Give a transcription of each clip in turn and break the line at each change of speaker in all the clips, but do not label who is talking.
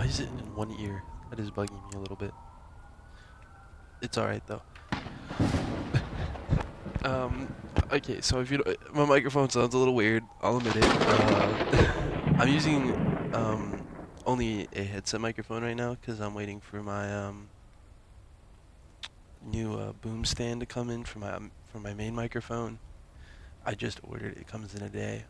is it in one ear? That is bugging me a little bit. It's alright though. Um, okay, so if you my microphone sounds a little weird, I'll admit it. I'm using only a headset microphone right now because I'm waiting for my new boom stand to come in for my main microphone. I just ordered it. It comes in a day.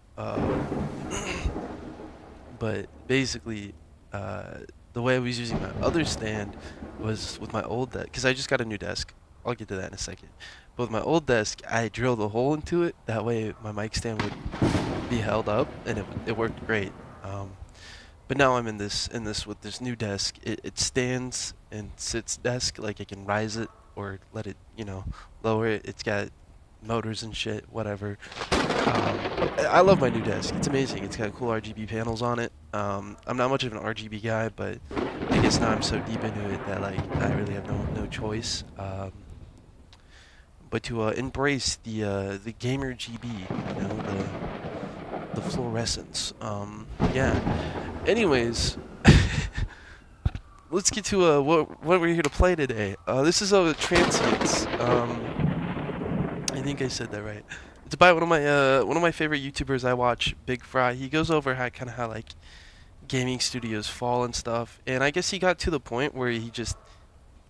But basically, the way I was using my other stand was with my old desk, because I just got a new desk. I'll get to that in a second. But with my old desk, I drilled a hole into it. That way, my mic stand would be held up, and it worked great. But now I'm in this with this new desk. It stands and sits desk, like I can rise it or let it, lower it. It's got motors and shit, whatever. I love my new desk. It's amazing. It's got cool RGB panels on it. I'm not much of an RGB guy, but I guess now I'm so deep into it that like I really have no choice. But to embrace the gamer GB, the fluorescence. Yeah. Anyways, let's get to what we're here to play today. This is Transience. I think I said that right. It's by one of my favorite YouTubers I watch, Big Fry. He goes over how like gaming studios fall and stuff. And I guess he got to the point where he just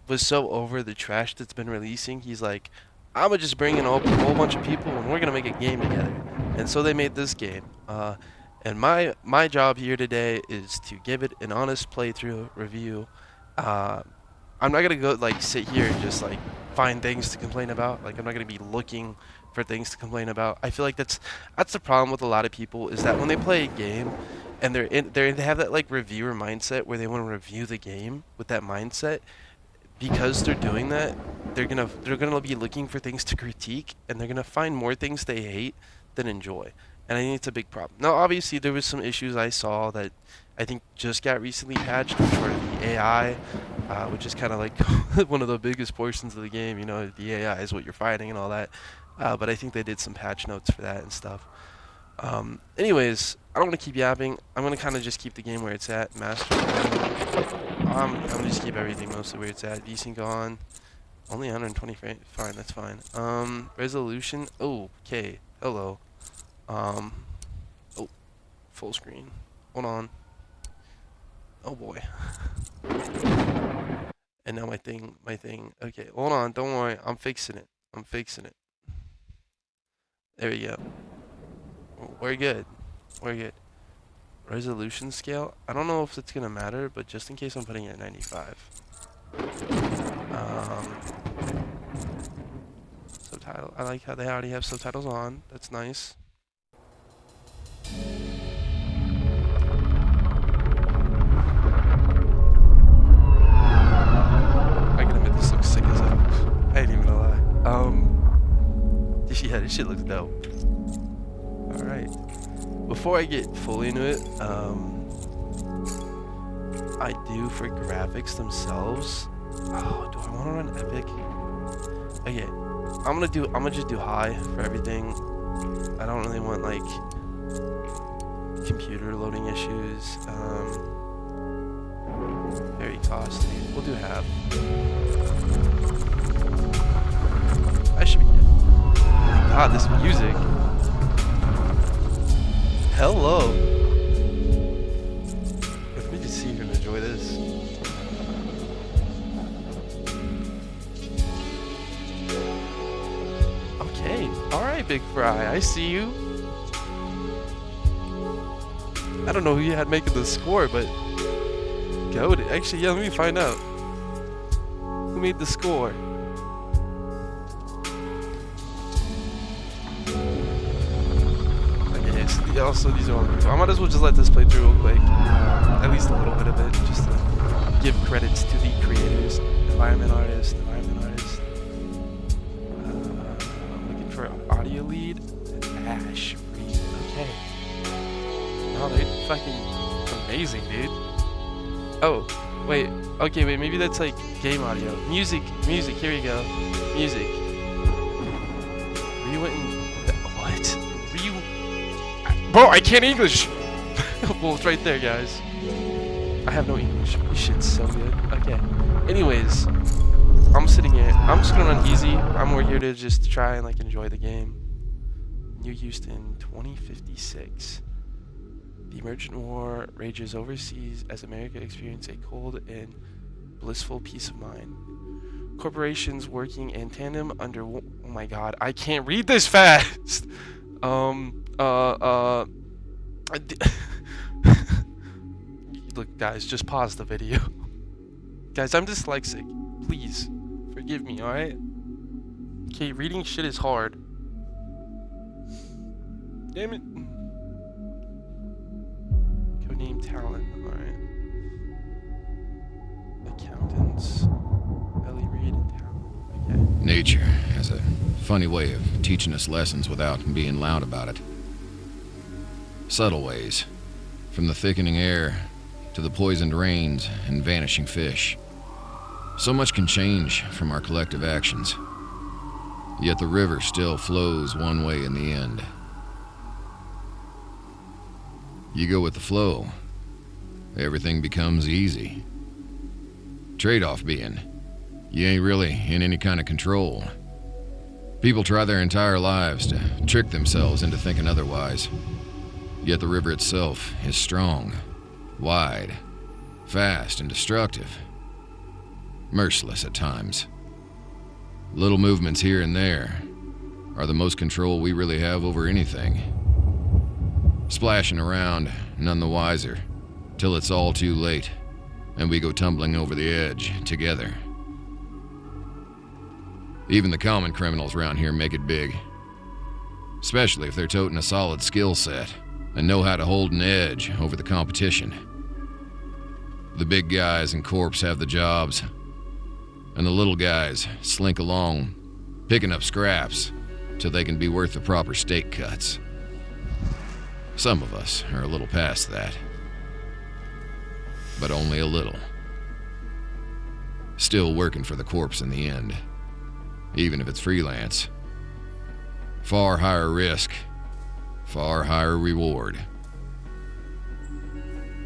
was so over the trash that's been releasing. He's like, I'm gonna just bring in a whole bunch of people and we're gonna make a game together. And so they made this game. And my job here today is to give it an honest playthrough review. I'm not gonna go like sit here and just like find things to complain about. Like I'm not gonna be looking for things to complain about. I feel like that's the problem with a lot of people is that when they play a game and they have that like reviewer mindset where they want to review the game with that mindset. Because they're doing that, they're gonna be looking for things to critique, and they're gonna find more things they hate than enjoy. And I think it's a big problem. Now, obviously, there was some issues I saw that I think just got recently patched, which were the AI, which is kind of like one of the biggest portions of the game. The AI is what you're fighting and all that. But I think they did some patch notes for that and stuff. Anyways, I don't want to keep yapping. I'm gonna kind of just keep the game where it's at. Master. I'm gonna just keep everything mostly where it's at. VSync on. Only 120 frames. Fine, that's fine. Resolution. Oh, okay. Hello. Oh, full screen. Hold on. Oh boy. And now my thing. Okay, hold on. Don't worry. I'm fixing it. There we go. We're good. Resolution scale. I don't know if it's gonna matter, but just in case I'm putting it at 95. Subtitle. I like how they already have subtitles on. That's nice. I gotta admit, this looks sick as hell. I ain't even gonna lie. Yeah, this shit looks dope. Alright. Before I get fully into it, I do for graphics themselves. Oh, do I want to run epic? Okay, I'm gonna just do high for everything. I don't really want like computer loading issues. Very costly. We'll do half. I should be good. Oh my god, this music. Hello. Let me just see if you can enjoy this. Okay. Alright, Big Fry. I see you. I don't know who you had making the score, but goated. Actually, yeah, let me find out. Who made the score? Also, these are all I might as well just let this play through real quick. At least a little bit of it, just to give credits to the creators. Environment artist. I'm looking for audio lead. Ash. Okay. Oh, they're fucking amazing, dude. Oh, wait. Okay, wait. Maybe that's like game audio. Music. Here we go. Music. What? Bro, I can't English! Well, it's right there, guys. I have no English. This shit's so good. Okay. Anyways, I'm sitting here. I'm just gonna run easy. I'm more here to just try and like enjoy the game. New Houston, 2056. The emergent war rages overseas as America experiences a cold and blissful peace of mind. Corporations working in tandem under. Oh my god, I can't read this fast. Look, guys, just pause the video. Guys, I'm dyslexic. Please, forgive me, alright? Okay, reading shit is hard. Damn it. Codename Talent, alright. Accountants. Ellie Reed and Talent. Okay.
Nature has a funny way of teaching us lessons without being loud about it. Subtle ways. From the thickening air to the poisoned rains and vanishing fish. So much can change from our collective actions. Yet the river still flows one way in the end. You go with the flow, everything becomes easy. Trade-off being, you ain't really in any kind of control. People try their entire lives to trick themselves into thinking otherwise. Yet the river itself is strong, wide, fast, and destructive. Merciless at times. Little movements here and there are the most control we really have over anything. Splashing around, none the wiser, till it's all too late, and we go tumbling over the edge together. Even the common criminals around here make it big. Especially if they're toting a solid skill set and know how to hold an edge over the competition. The big guys and corps have the jobs, and the little guys slink along, picking up scraps till they can be worth the proper steak cuts. Some of us are a little past that, but only a little. Still working for the corpse in the end, even if it's freelance. Far higher risk, far higher reward.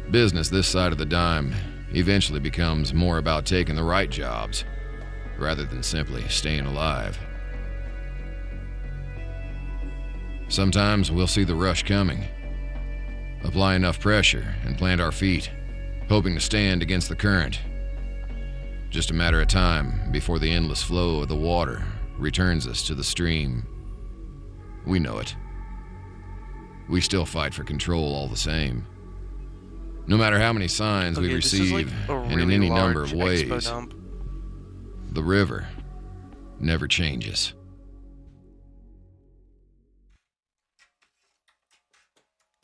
Business this side of the dime eventually becomes more about taking the right jobs rather than simply staying alive. Sometimes we'll see the rush coming, apply enough pressure and plant our feet, hoping to stand against the current. Just a matter of time before the endless flow of the water returns us to the stream. We know it. We still fight for control all the same. No matter how many signs we receive, and in any number of ways, the river never changes.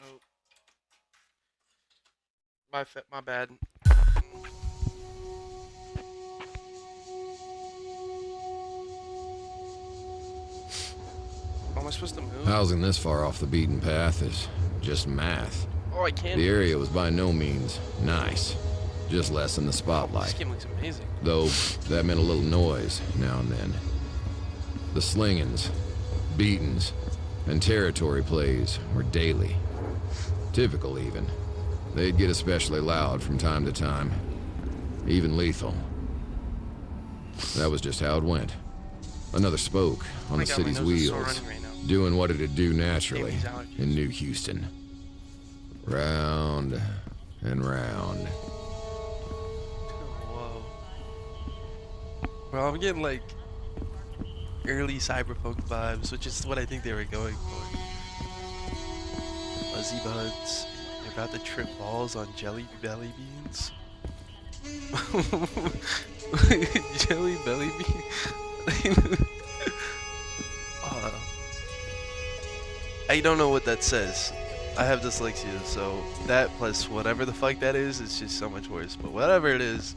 Oh. My bad. How am I supposed to move?
Housing this far off the beaten path is just math.
Oh, I can't.
The area was by no means nice, just less in the spotlight.
This game looks amazing.
Though that meant a little noise now and then. The slingings, beatings, and territory plays were daily. Typical even. They'd get especially loud from time to time, even lethal. That was just how it went. Another spoke on the city's wheels, doing what it'd do naturally in New Houston. Round and round.
Whoa. Bro, I'm getting like early cyberpunk vibes, which is what I think they were going for. Fuzzy buds. You're about to trip balls on jelly belly beans. Jelly belly beans. I don't know what that says. I have dyslexia, so that plus whatever the fuck that is just so much worse. But whatever it is,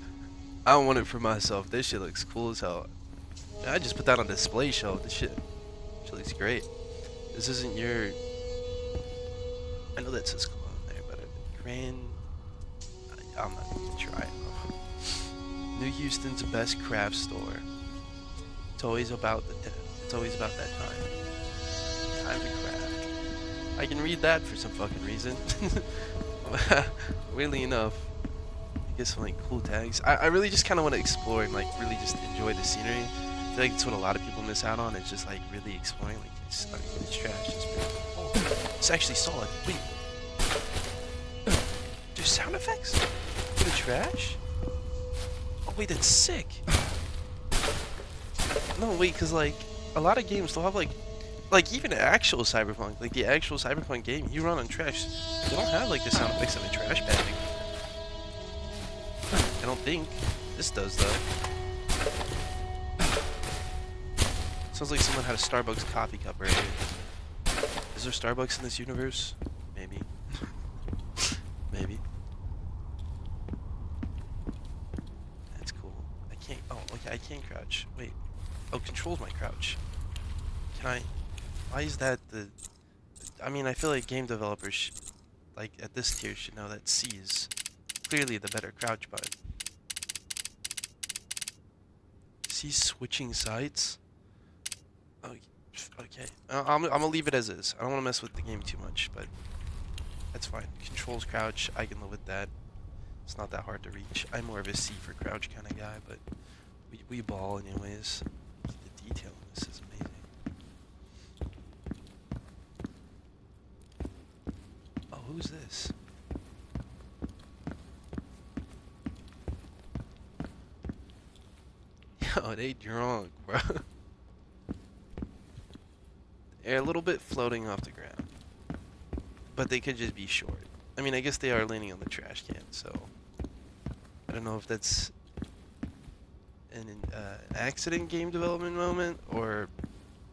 I want it for myself. This shit looks cool as hell. I just put that on display show. This shit looks great. This isn't your... I know that says cologne there, but I'm not gonna try it. New Houston's best craft store. It's always about that time. Time to craft. I can read that for some fucking reason. Weirdly enough. get some like cool tags. I really just kind of want to explore and like really just enjoy the scenery. I feel like it's what a lot of people miss out on. It's just like really exploring. Like it's trash. It's pretty. Oh, it's actually solid. Wait, there's sound effects for the trash? Oh wait, that's sick. No wait, cause like a lot of games they'll have like even actual Cyberpunk, like the actual Cyberpunk game, you run on trash. They don't have like the sound effects of a trash bag. I don't think. This does though. Sounds like someone had a Starbucks coffee cup right here. Is there Starbucks in this universe? Maybe. Maybe. That's cool. I can't. Oh, okay. I can't crouch. Wait. Oh, controls my crouch. Can I? Why is that the? I mean, I feel like game developers, like at this tier, should know that C is clearly the better crouch button. C switching sides. Oh, okay. I'm gonna leave it as is. I don't want to mess with the game too much, but that's fine. Controls crouch. I can live with that. It's not that hard to reach. I'm more of a C for crouch kind of guy, but we ball anyways. The detail in this is amazing. Oh, who's this? Yo, they drunk, bro. They're a little bit floating off the ground, but they could just be short. I mean, I guess they are leaning on the trash can, so I don't know if that's an accident game development moment or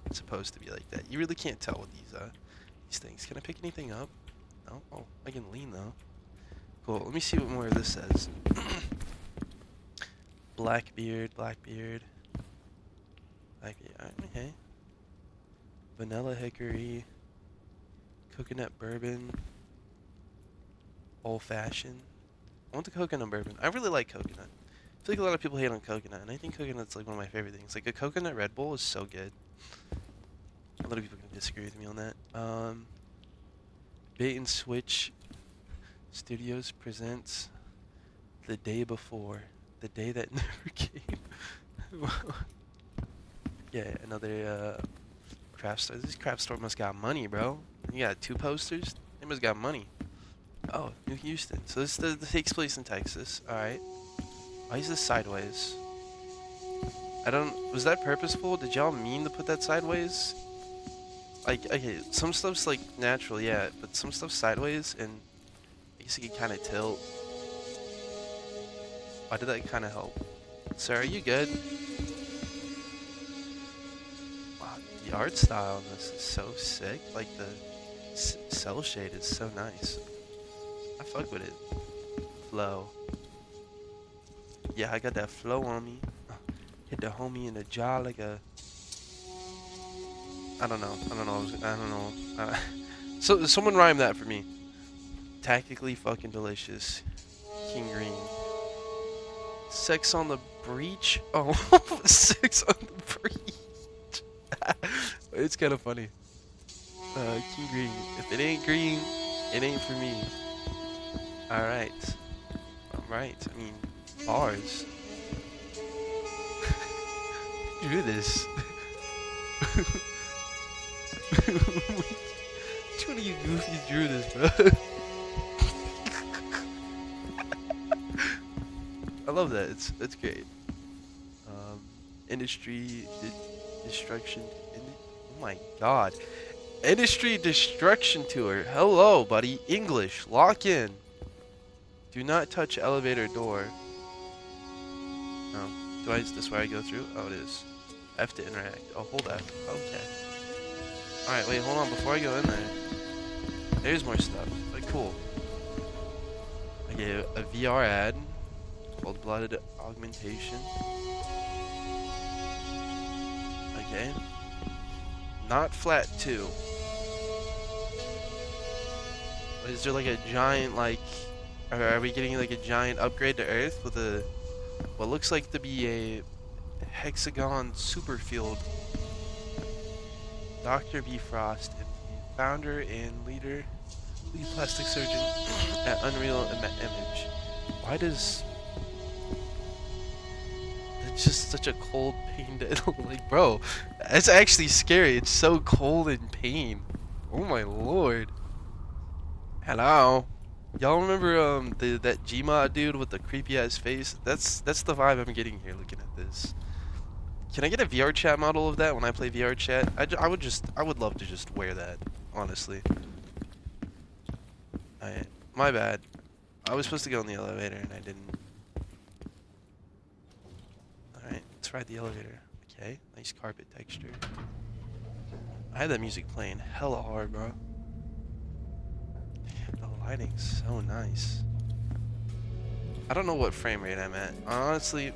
it's supposed to be like that. You really can't tell with these things. Can I pick anything up? No. Oh, I can lean though. Cool. Let me see what more of this says. Blackbeard. Okay. Vanilla hickory. Coconut bourbon. Old fashioned. I want the coconut bourbon. I really like coconut. I feel like a lot of people hate on coconut, and I think coconut's like one of my favorite things. Like a coconut Red Bull is so good. A lot of people can disagree with me on that. Bait and Switch Studios presents The Day Before. The Day That Never Came. Yeah, another craft store. This craft store must got money, bro. You got 2 posters? They must got money. Oh, New Houston. So this takes place in Texas. Alright. Why is this sideways? Was that purposeful? Did y'all mean to put that sideways? Like, okay, some stuff's like natural, yeah, but some stuff's sideways, and I guess it can kind of tilt. Why did that kind of help? Sir, are you good? Wow, the art style on this is so sick. Like the cell shade is so nice. I fuck with it. Flow. Yeah, I got that flow on me. Hit the homie in the jaw like a. I don't know. So someone rhyme that for me. Tactically fucking delicious. King Green. Sex on the breach? Oh, sex on the breach. It's kind of funny. King Green. If it ain't green, it ain't for me. Alright. Alright. I mean, bars. Who drew this? Which one of you goofies drew this, bro? I love that. It's great. Industry destruction. Oh my god. Industry destruction tour. Hello, buddy. English. Lock in. Do not touch elevator door. No. Is this where I go through? Oh, it is. F to interact. Oh, hold F. Okay. Alright, wait, hold on. Before I go in there, there's more stuff. Like, cool. Okay, a VR ad. Cold-blooded augmentation. Okay. Not flat 2. Is there like a giant, like... Are we getting like a giant upgrade to Earth with a... What looks like to be a hexagon superfield? Dr. B. Frost, founder and lead plastic surgeon at Unreal Image. Why does It's just such a cold, pain dead. Like, bro, it's actually scary. It's so cold in pain. Oh my lord. Hello. Y'all remember that Gmod dude with the creepy ass face? That's the vibe I'm getting here looking at this. Can I get a VR chat model of that when I play VR chat? I would love to just wear that, honestly. My bad. I was supposed to go in the elevator and I didn't. Alright, let's ride the elevator. Okay, nice carpet texture. I had that music playing hella hard, bro. Damn, the lighting's so nice. I don't know what frame rate I'm at. Honestly,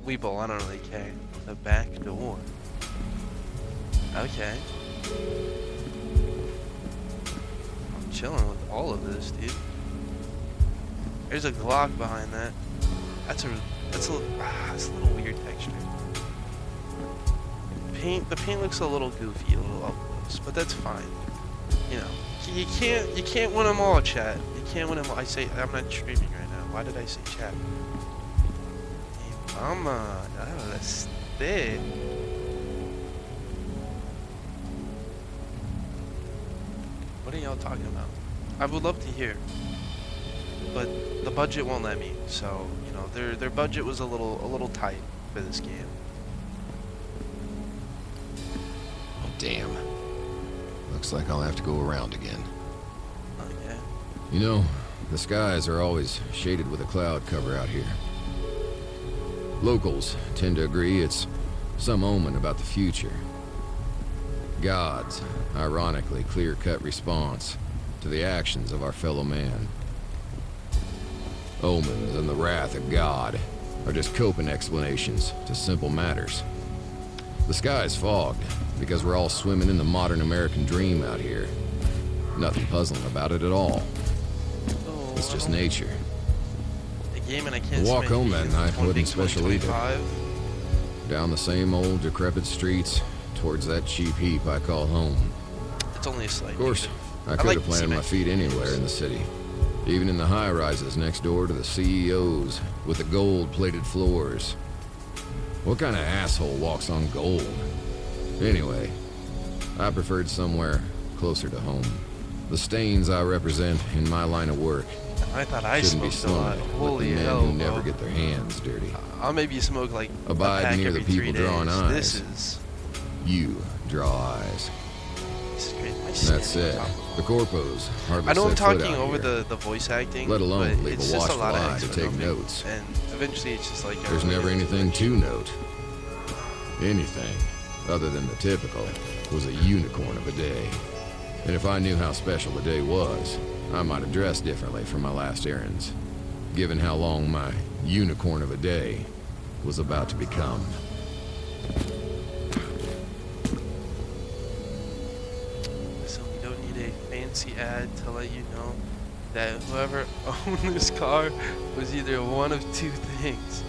Weeble, I don't really care. The back door. Okay. I'm chilling with all of this, dude. There's a Glock behind that. That's a little weird texture. The paint looks a little goofy, a little up close, but that's fine. You know, you can't win them all, chat. You can't win them all. I'm not streaming right now. Why did I say chat? Hey, mama, that's it. What are y'all talking about? I would love to hear, but the budget won't let me. So you know, their budget was a little tight for this game.
Oh, damn. Looks like I'll have to go around again.
Okay.
You know, the skies are always shaded with a cloud cover out here. Locals tend to agree it's some omen about the future. God's ironically clear-cut response to the actions of our fellow man. Omens and the wrath of God are just coping explanations to simple matters. The sky's fogged because we're all swimming in the modern American dream out here. Nothing puzzling about it at all.
Oh,
It's just nature.
A game and I can't
The walk home that night wasn't special either.
25.
Down the same old decrepit streets towards that cheap heap I call home.
It's only a slight.
Of course, I could have planted my feet anywhere in the city. Even in the high-rises next door to the CEOs with the gold-plated floors. What kind of asshole walks on gold? Anyway, I preferred somewhere closer to home. The stains I represent in my line of work
I thought I
shouldn't be
smoked a lot.
slung with
Holy
the men
hell,
who
bro.
never get their hands dirty.
I'll maybe smoke like
Abide
a pack
near
every
the people
3 days.
drawing eyes. You draw eyes.
This is great. My
That
skin
said,
on top of-
the corpos hardly
I know I'm
set foot
talking
out
over
here,
the voice acting,
let alone
but
leave
it's
a
just a
watchful
lot of
eye to take
extra
notes.
and eventually it's just like
There's never anything to note. Anything other than the typical was a unicorn of a day. And if I knew how special the day was, I might have dressed differently for my last errands, given how long my unicorn of a day was about to become.
So we don't need a fancy ad to let you know that whoever owned this car was either one of two things.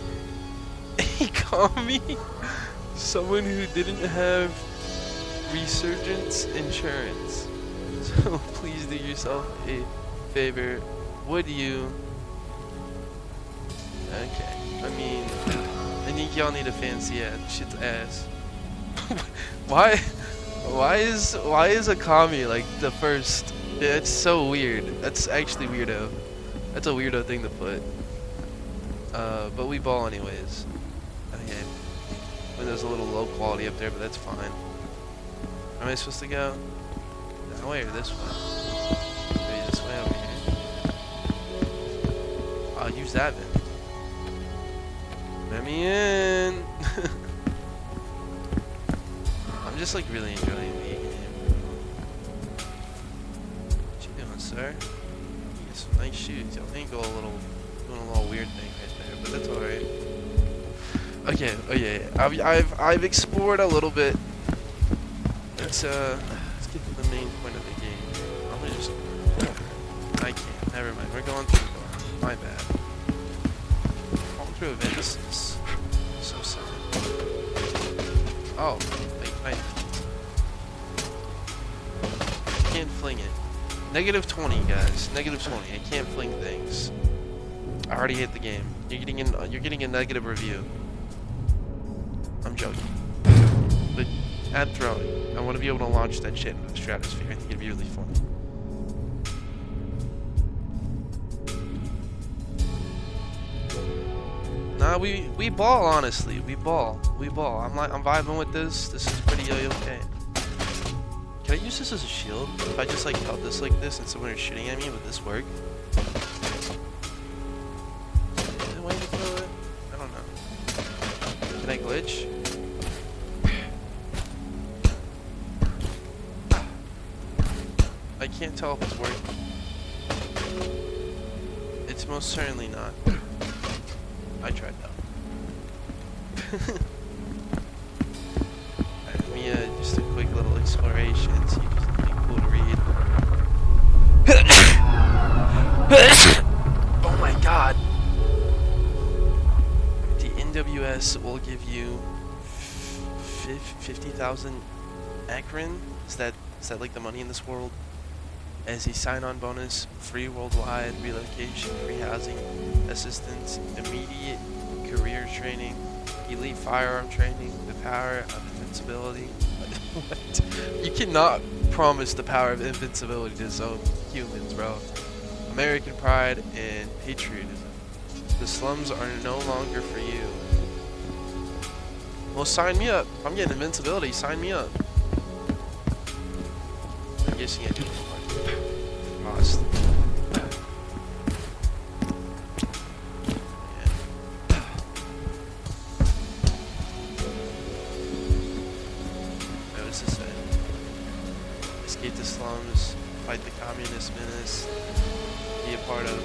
A commie, someone who didn't have resurgence insurance. So please do yourself a favor. Would you? Okay. I mean, I think y'all need a fancy ad. Shit's ass. Why? Why is a commie like the first? It's so weird. That's actually weirdo. That's a weirdo thing to put. But we ball anyways. Okay. Window's a little low quality up there, but that's fine. Where am I supposed to go? That way or this way? Maybe this way over here. I'll use that then. Let me in. I'm just like really enjoying the game. What you doing, sir? You get some nice shoes. Y'all think doing a little weird thing right there, but that's alright. Okay. Oh yeah. I've explored a little bit. Let's get to the main point of the game. I'm gonna just. I can't. Never mind. We're going through the door. My bad. Falling through a vent is so sad. Oh, I can't fling it. -20, guys. -20. I can't fling things. I already hate the game. You're getting a negative review. I'm joking. But add throwing. I want to be able to launch that shit into the stratosphere. I think it'd be really fun. Nah, we ball, honestly. We ball. I'm vibing with this. This is pretty okay. Can I use this as a shield? If I just like held this like this and someone is shooting at me, would this work? Is there a way to kill it? I don't know. Can I glitch? I can't tell if it's working. It's most certainly not. I tried though. Let me just a quick little exploration, see if there's anything cool to read. Oh my god! The NWS will give you 50,000 Akron. Is that like the money in this world? As a sign-on bonus, free worldwide relocation, free housing assistance, immediate career training, elite firearm training, the power of invincibility. What? You cannot promise the power of invincibility to some humans, bro. American pride and patriotism. The slums are no longer for you. Well, sign me up. I'm getting invincibility. Sign me up. I'm guessing I do. Lost. What does this say? Escape the slums, fight the communist menace, be a part of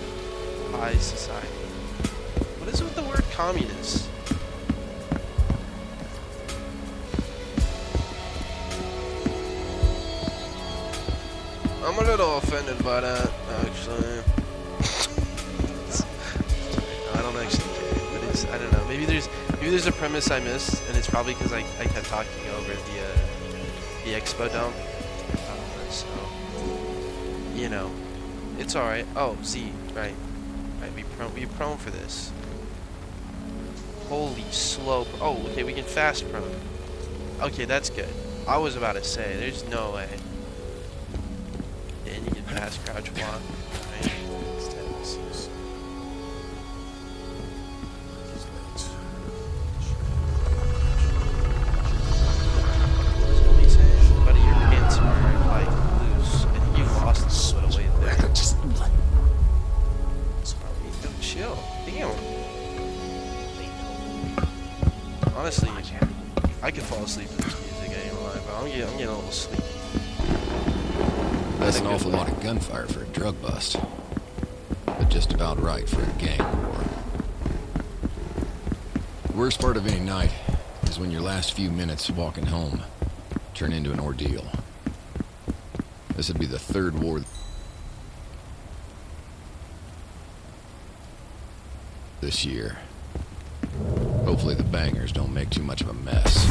high society. What is it with the word communist? I'm a little offended by that, actually. I don't actually care, but it's, I don't know. Maybe there's a premise I missed, and it's probably because I kept talking over the expo dump. So, you know, it's all right. Oh, Z, right, we prone for this. Holy slope. Oh, okay, we can fast prone. Okay, that's good. I was about to say, there's no way. And you can fast crouch block. Right? Buddy, your pants are like loose, and you lost a little weight there. Yo, chill. Damn. Honestly, I could fall asleep to this music. I ain't gonna lie, but I'm getting a little sleepy.
That's an awful lot of gunfire for a drug bust, but just about right for a gang war. The worst part of any night is when your last few minutes walking home turn into an ordeal. This would be the third war this year. Hopefully the bangers don't make too much of a mess.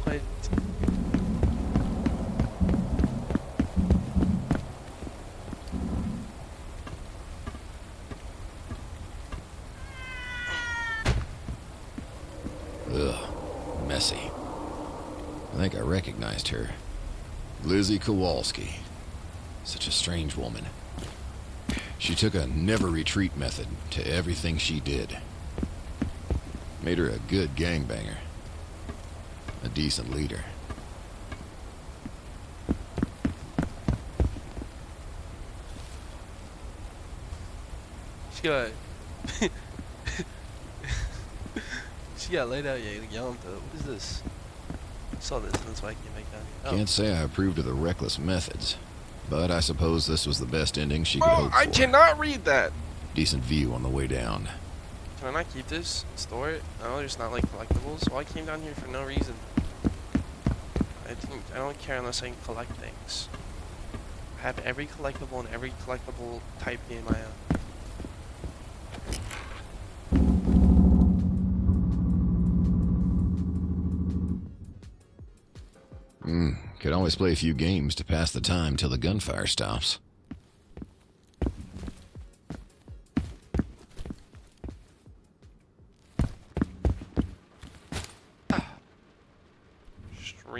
What?
Ugh, messy. I think I recognized her. Lizzie Kowalski. Such a strange woman. She took a never-retreat method to everything she did. Made her a good gangbanger. A decent leader.
She got... she got laid out yelling though. What is this? I saw this and that's why I came back down here. Oh.
Can't say I approved of the reckless methods, but I suppose this was the best ending she could hope for.
I cannot read that!
Decent view on the way down.
Can I not keep this? Store it? No, there's not like collectibles. Well, I came down here for no reason. I don't care unless I can collect things. I have every collectible and every collectible type game I own.
Could always play a few games to pass the time till the gunfire stops.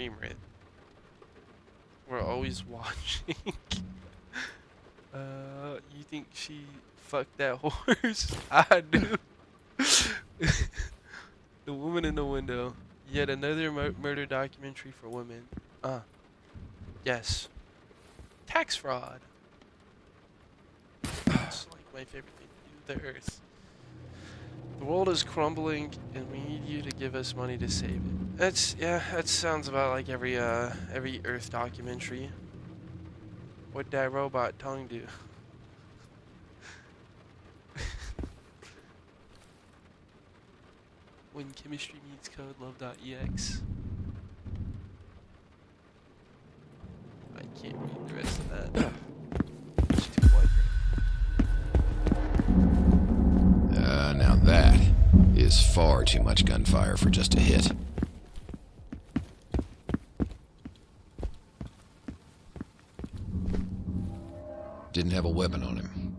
frame rate. We're always watching. You think she fucked that horse? I do. The woman in the window. Yet another murder documentary for women. Yes. Tax fraud. It's like my favorite thing to do with the earth. The world is crumbling, and we need you to give us money to save it. That sounds about like every Earth documentary. What'd that robot tongue do? When chemistry meets code, love.ex. I can't read the rest of that. It's too white.
Now that is far too much gunfire for just a hit. Didn't have a weapon on him.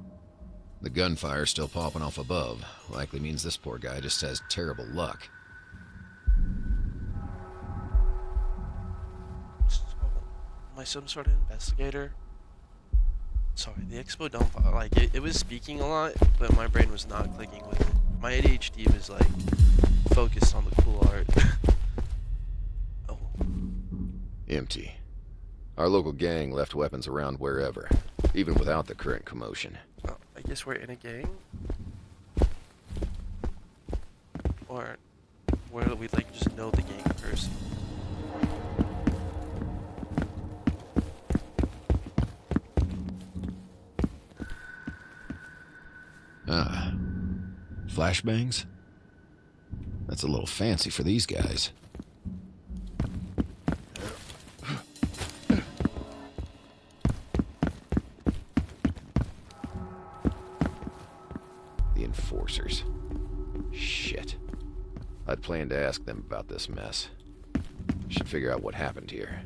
The gunfire still popping off above. Likely means this poor guy just has terrible luck.
So, am I some sort of investigator? Sorry, the expo don't like it was speaking a lot, but my brain was not clicking with it. My ADHD was like focused on the cool art. Oh.
Empty. Our local gang left weapons around wherever, even without the current commotion.
Well, I guess we're in a gang? Or where we like just know the gang person.
Flashbangs? That's a little fancy for these guys. The enforcers. Shit. I'd planned to ask them about this mess. Should figure out what happened here.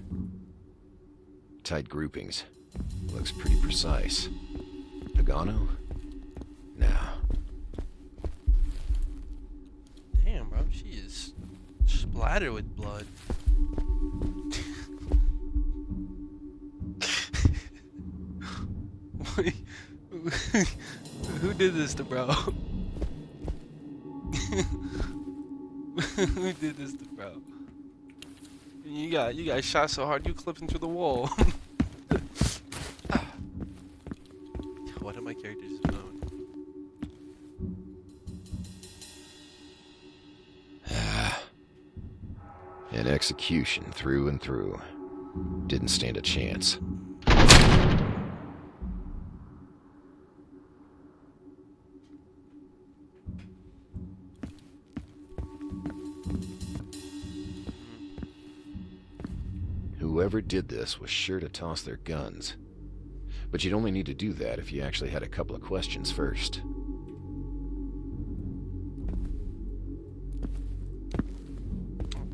Tight groupings. Looks pretty precise. Pagano? No.
Damn, bro, she is splattered with blood. Who did this to bro? Who did this to bro? You got shot so hard you clipped into the wall. What are my characters known?
An execution through and through. Didn't stand a chance. Whoever did this was sure to toss their guns. But you'd only need to do that if you actually had a couple of questions first.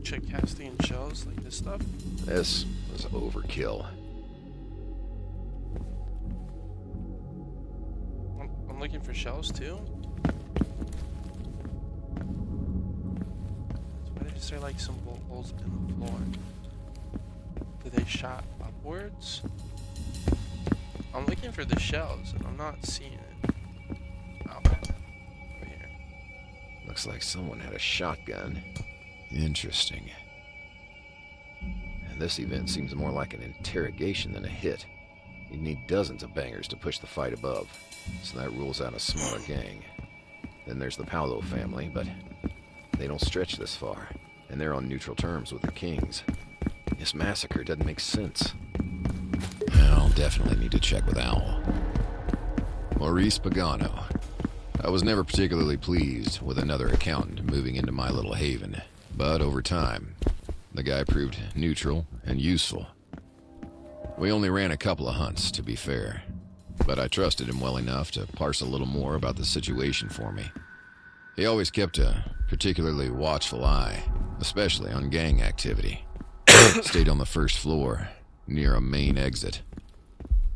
Check casting and shells like this stuff.
This was overkill.
I'm looking for shells too. Why did you say like some holes in the floor? Did they shot upwards? I'm looking for the shells and I'm not seeing it. Oh, over here.
Looks like someone had a shotgun. Interesting. This event seems more like an interrogation than a hit. You'd need dozens of bangers to push the fight above, so that rules out a smaller gang. Then there's the Paolo family, but they don't stretch this far, and they're on neutral terms with the Kings. This massacre doesn't make sense. I'll definitely need to check with Owl. Maurice Pagano. I was never particularly pleased with another accountant moving into my little haven, but over time, the guy proved neutral and useful. We only ran a couple of hunts, to be fair, but I trusted him well enough to parse a little more about the situation for me. He always kept a particularly watchful eye, especially on gang activity. Stayed on the first floor, near a main exit.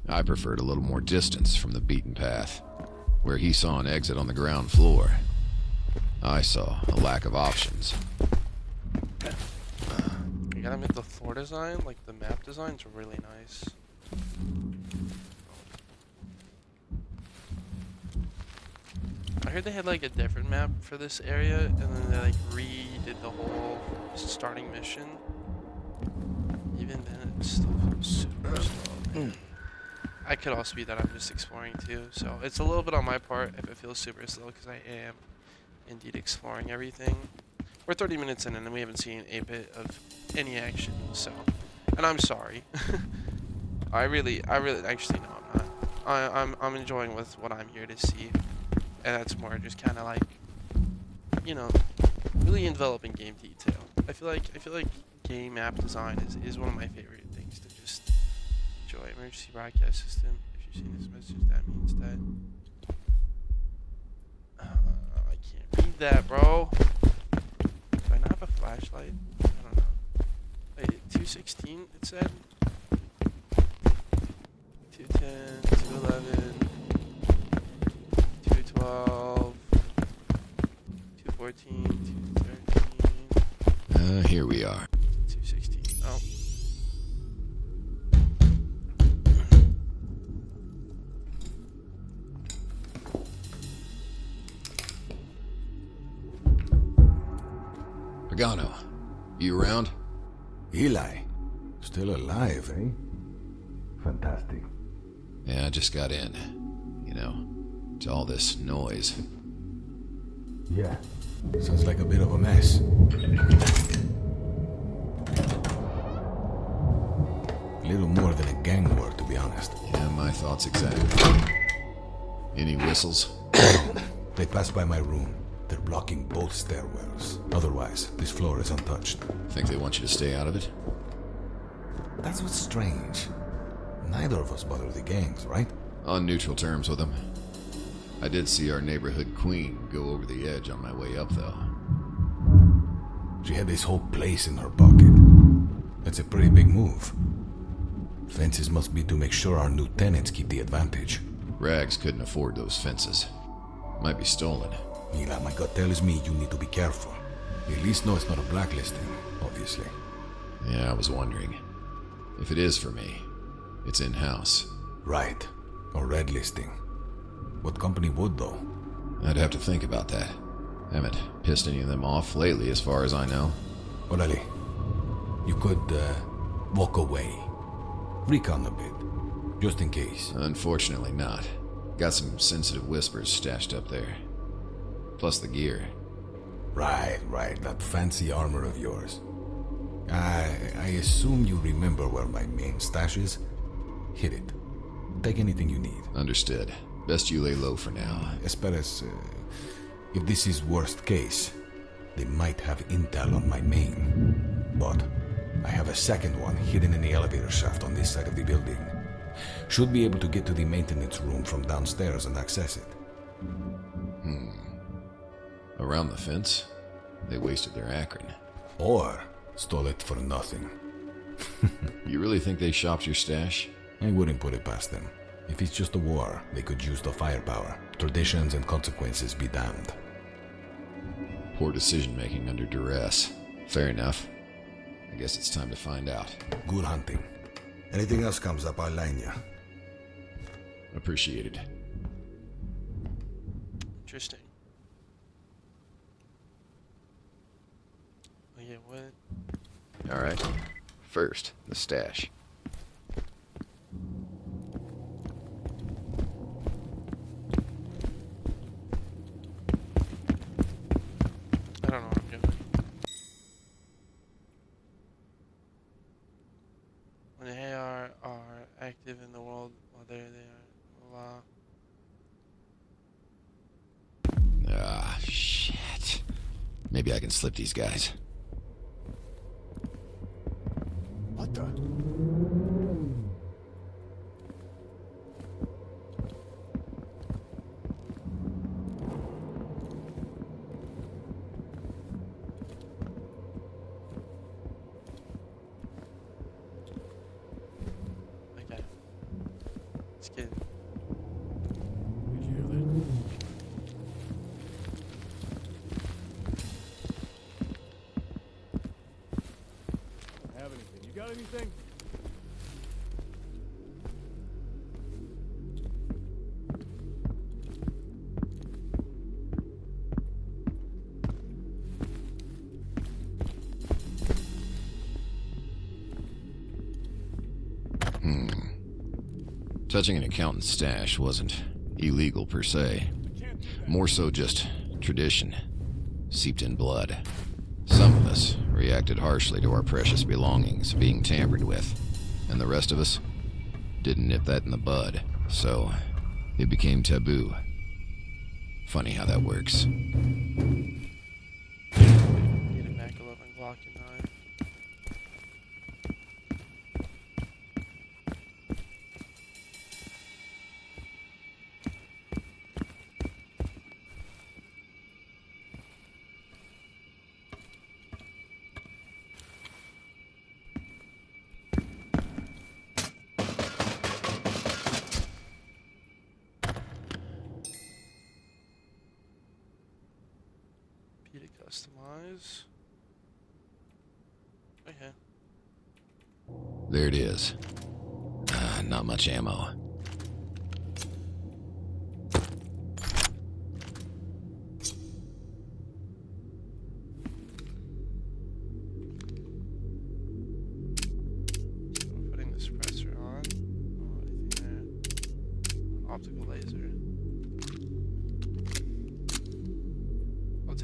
I preferred a little more distance from the beaten path, where he saw an exit on the ground floor. I saw a lack of options.
I gotta admit the floor design, like the map design, is really nice. I heard they had like a different map for this area, and then they like redid the whole starting mission. Even then, it still feels super slow, man. I could also be that I'm just exploring too, so it's a little bit on my part if it feels super slow, because I am indeed exploring everything. We're 30 minutes in and we haven't seen a bit of any action, so, and I'm sorry. I really, actually no, I'm not. I'm enjoying with what I'm here to see, and that's more just kind of like, you know, really enveloping game detail. I feel like game map design is one of my favorite things to just enjoy. Emergency broadcast system. If you've seen this message, that means that. I can't read that, bro. Do I not have a flashlight? I don't know. Wait, 216 it said? 210, 211, 212, 214, 213.
Here we are.
216. Oh.
Pagano, you around?
Eli, still alive, eh? Fantastic.
Yeah, I just got in. You know, to all this noise.
Yeah, sounds like a bit of a mess. Little more than a gang war, to be honest.
Yeah, my thoughts exactly. Any whistles?
They passed by my room. They're blocking both stairwells. Otherwise, this floor is untouched.
Think they want you to stay out of it?
That's what's strange. Neither of us bother the gangs, right?
On neutral terms with them. I did see our neighborhood queen go over the edge on my way up, though.
She had this whole place in her pocket. That's a pretty big move. Fences must be to make sure our new tenants keep the advantage.
Rags couldn't afford those fences. Might be stolen.
Mila, my gut tells me you need to be careful. You at least know it's not a blacklisting, obviously.
Yeah, I was wondering. If it is for me, it's in-house.
Right. Or red listing. What company would, though?
I'd have to think about that. Haven't pissed any of them off lately, as far as I know.
Orale, you could, walk away. Recon a bit. Just in case.
Unfortunately not. Got some sensitive whispers stashed up there. Plus the gear.
Right. That fancy armor of yours. I assume you remember where my main stash is? Hit it. Take anything you need.
Understood. Best you lay low for now.
Esperes, if this is worst case, they might have intel on my main. But I have a second one hidden in the elevator shaft on this side of the building. Should be able to get to the maintenance room from downstairs and access it.
Around the fence? They wasted their Akron.
Or stole it for nothing.
You really think they shopped your stash?
I wouldn't put it past them. If it's just a war, they could use the firepower. Traditions and consequences be damned.
Poor decision-making under duress. Fair enough. I guess it's time to find out.
Good hunting. Anything else comes up, I'll line ya.
Appreciated.
Interesting. Oh yeah, what?
Alright. First, the stash.
I don't know what I'm doing. When they are active in the world, well, there they are.
Ah, shit. Maybe I can slip these guys.
What the?
Okay. Let's get.
anything?
Touching an accountant's stash wasn't illegal per se. More so just tradition, seeped in blood. Some of us reacted harshly to our precious belongings being tampered with, and the rest of us didn't nip that in the bud, so it became taboo. Funny how that works.
Need a Mac 11 Glock and 9. P to customize. Okay.
There it is. Not much ammo.
So we're putting the suppressor on. Oh, anything there? Optical laser. I'll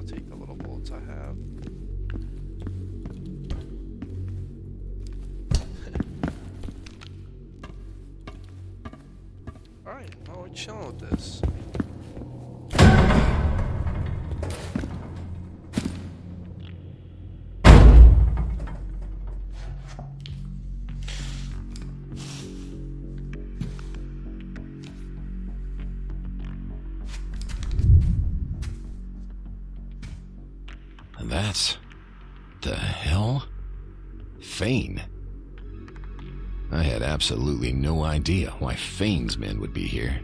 take the little bullets I have. Alright, well, we're chilling with this.
That's... the hell? Fane. I had absolutely no idea why Fane's men would be here.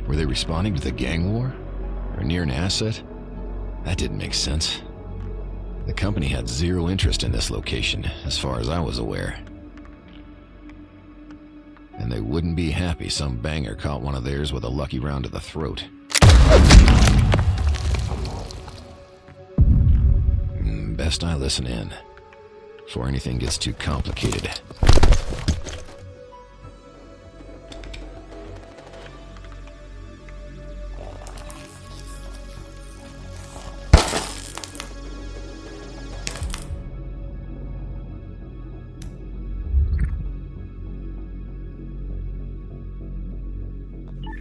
Were they responding to the gang war? Or near an asset? That didn't make sense. The company had zero interest in this location, as far as I was aware. And they wouldn't be happy some banger caught one of theirs with a lucky round to the throat. Best I listen in, before anything gets too complicated.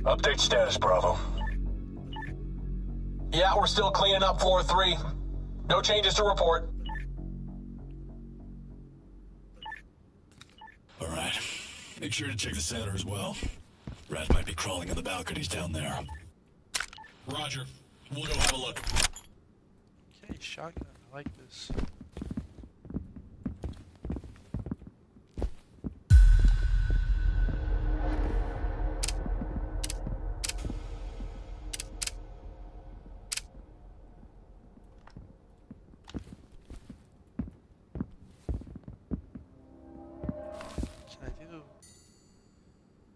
Update status, Bravo. Yeah, we're still cleaning up floor 3. No changes to report.
Alright. Make sure to check the center as well. Rats might be crawling on the balconies down there. Roger. We'll go have a look.
Okay, shotgun. I like this. Can I do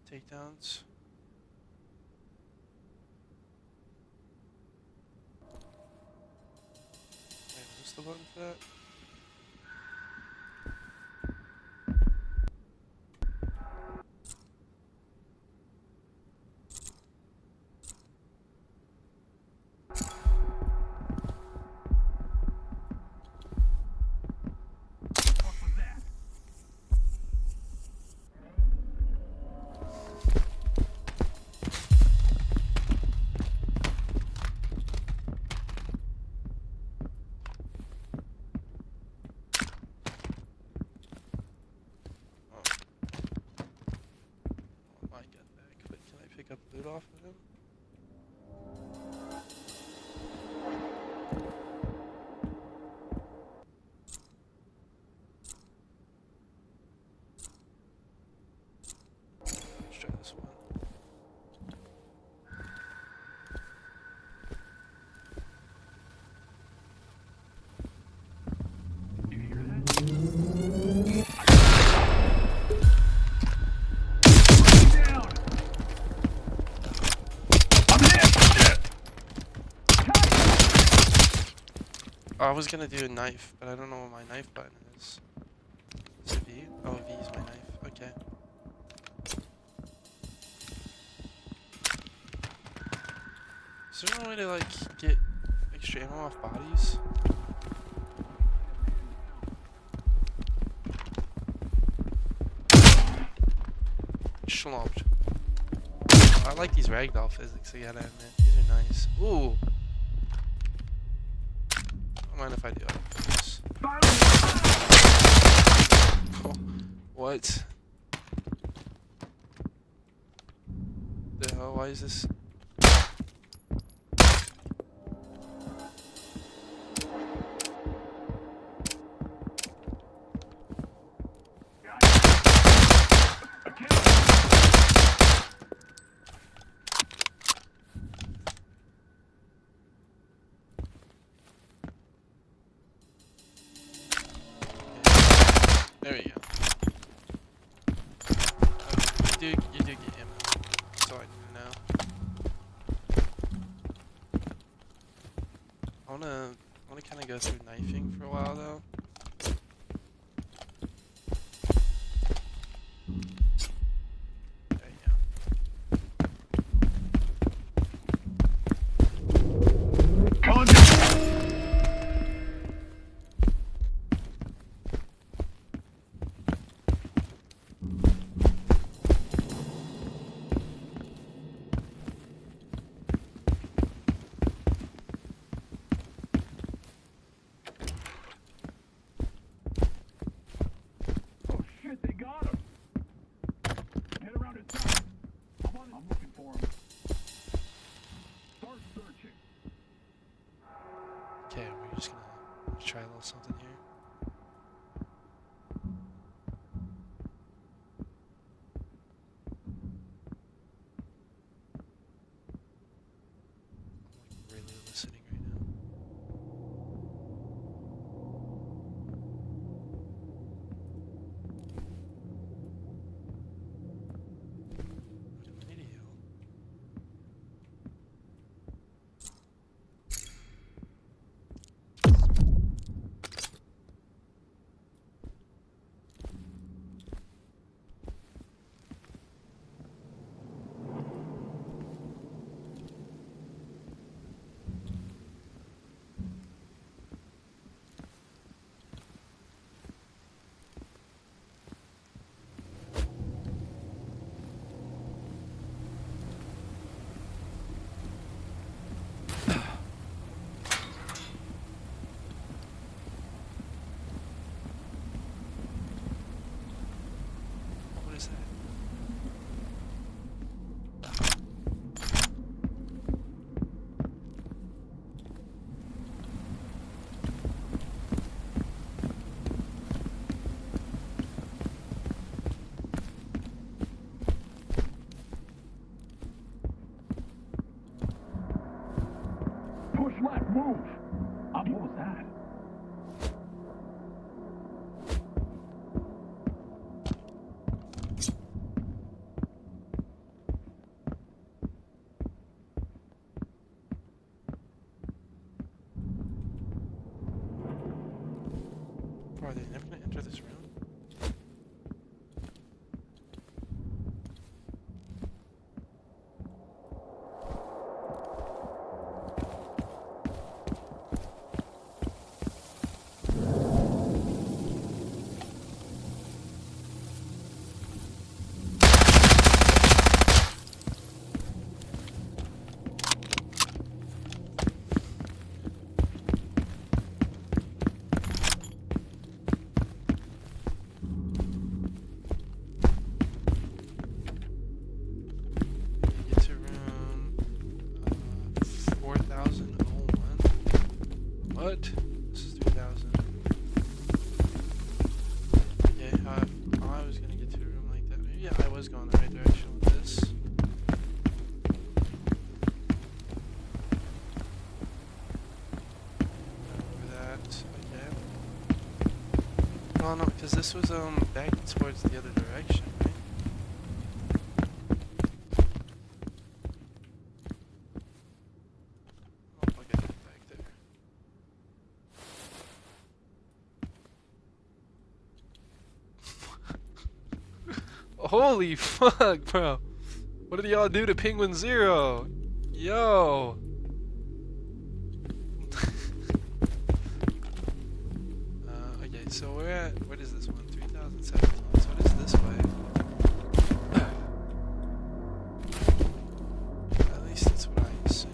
takedowns? Wait, what's the button for that? Pick up loot off of him? Let's try this one. I was gonna do a knife, but I don't know what my knife button is. Is it V? Oh, V is my knife. Okay. Is there no way to like get extra ammo off bodies? Schlumped. I like these ragdoll physics, I gotta admit. These are nice. Ooh! Don't mind if I do. I don't do this. Oh, what? The hell? Why is this? There we go. Okay, you do get ammo. That's all I need to know. I wanna kind of go through knifing for a while though. There you go.
Contact! Oh shit, they got him! Head around his side. I'm looking for him. Start searching.
Okay, we're just gonna try a little something here. I'm like really listening right now. What an idiot. What is that?
Push left, move! What was that?
Bro, are they never gonna enter this room? Get to room 4001. What? This is 3000. Okay, how I was gonna get to a room like that. Maybe I was going the right direction with this. Over that, okay. Oh no, because this was back towards the other direction, right? Oh, I'll get that back there. Holy fuck, bro. What did y'all do to Penguin Zero? Yo. Okay, so we're at, what is this one? 3017. So what is this way? At least that's what I assume.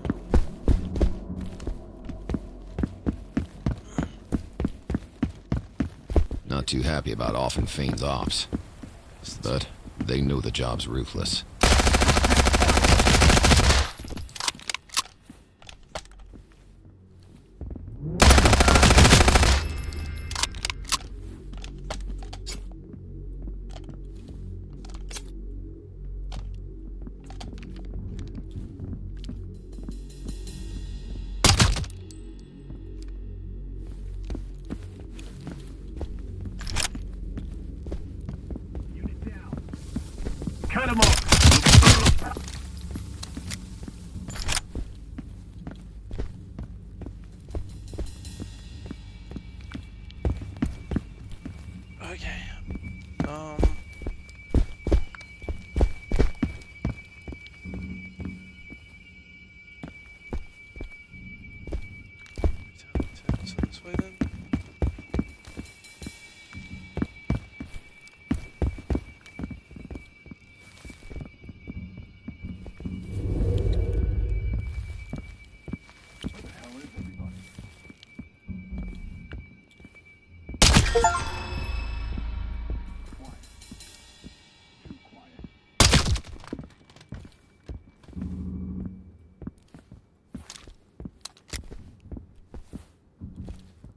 Not too happy about Offen Fiend's ops, but they know the job's ruthless.
Cut him off.
Okay. So this way then?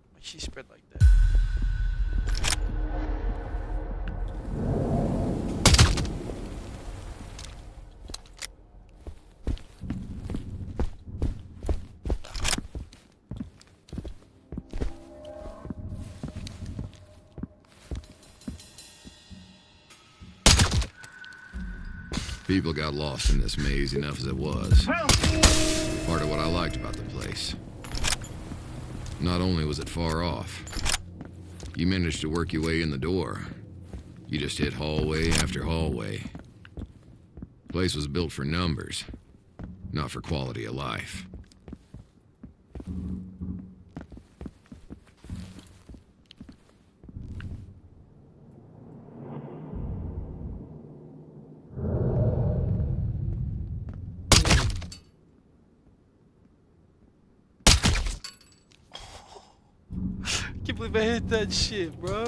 Why she spread like that?
People got lost in this maze enough as it was. Part of what I liked about the place. Not only was it far off, you managed to work your way in the door. You just hit hallway after hallway. Place was built for numbers, not for quality of life.
Can't believe I hit that shit, bro.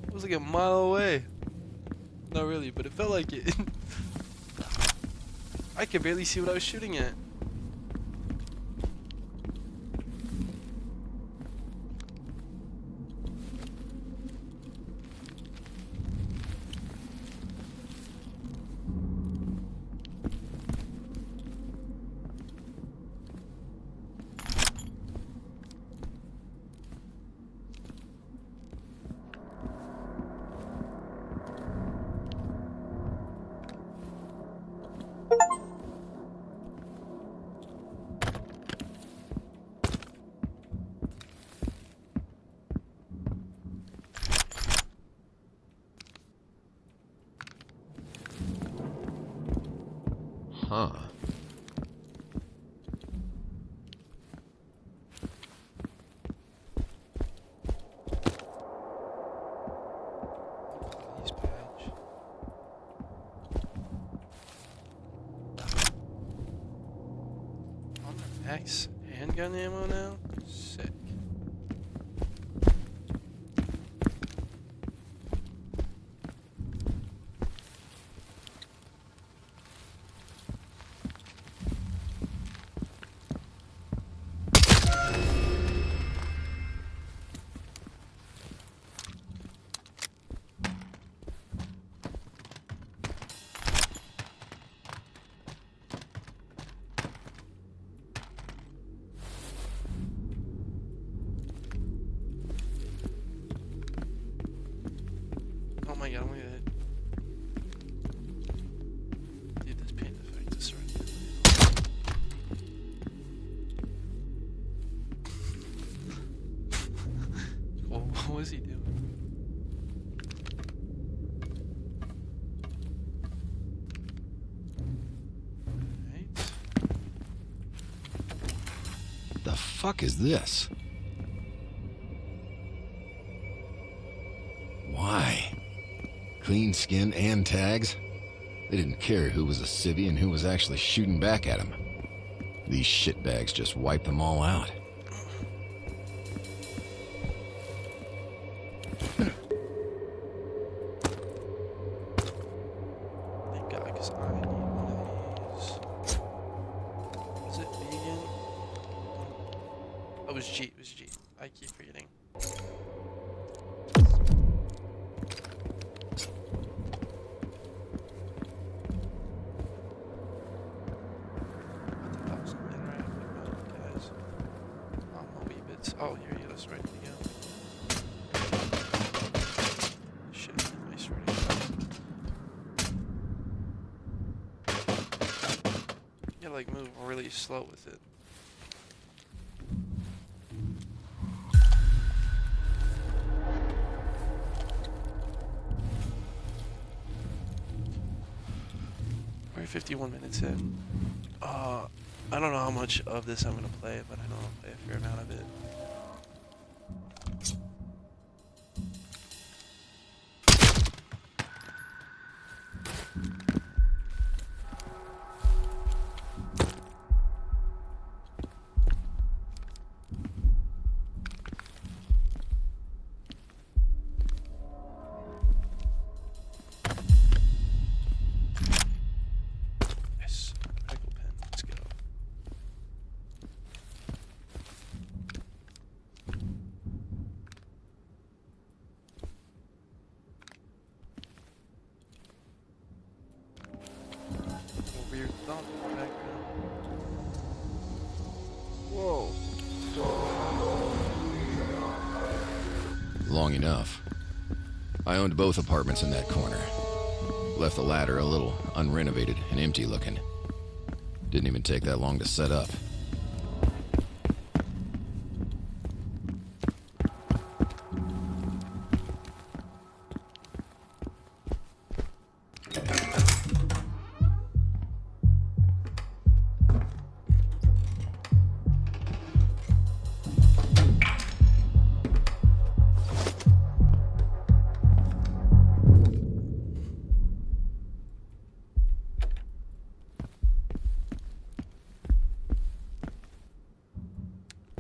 It was like a mile away. Not really, but it felt like it. I could barely see what I was shooting at.
Huh.
Police badge. On the max handgun ammo now? Sick. What is he doing? Alright.
The fuck is this? Why? Clean skin and tags? They didn't care who was a civvy and who was actually shooting back at them. These shitbags just wiped them all out.
Thank God, because I need one of these. Was it vegan? Oh, it was G. It was G. I keep forgetting. What the hell's interact with my guys? Oh, my wee bits. Oh, here he is, ready to go. Shit, I swear to God. You gotta like move really slow with it. We're 51 minutes in. I don't know how much of this I'm gonna play, but I know I'll play a fair amount of it. Yes, medical pen. Let's go. A weird thump in the background. Whoa.
Long enough. I owned both apartments in that corner. Left the latter a little unrenovated and empty looking. Didn't even take that long to set up.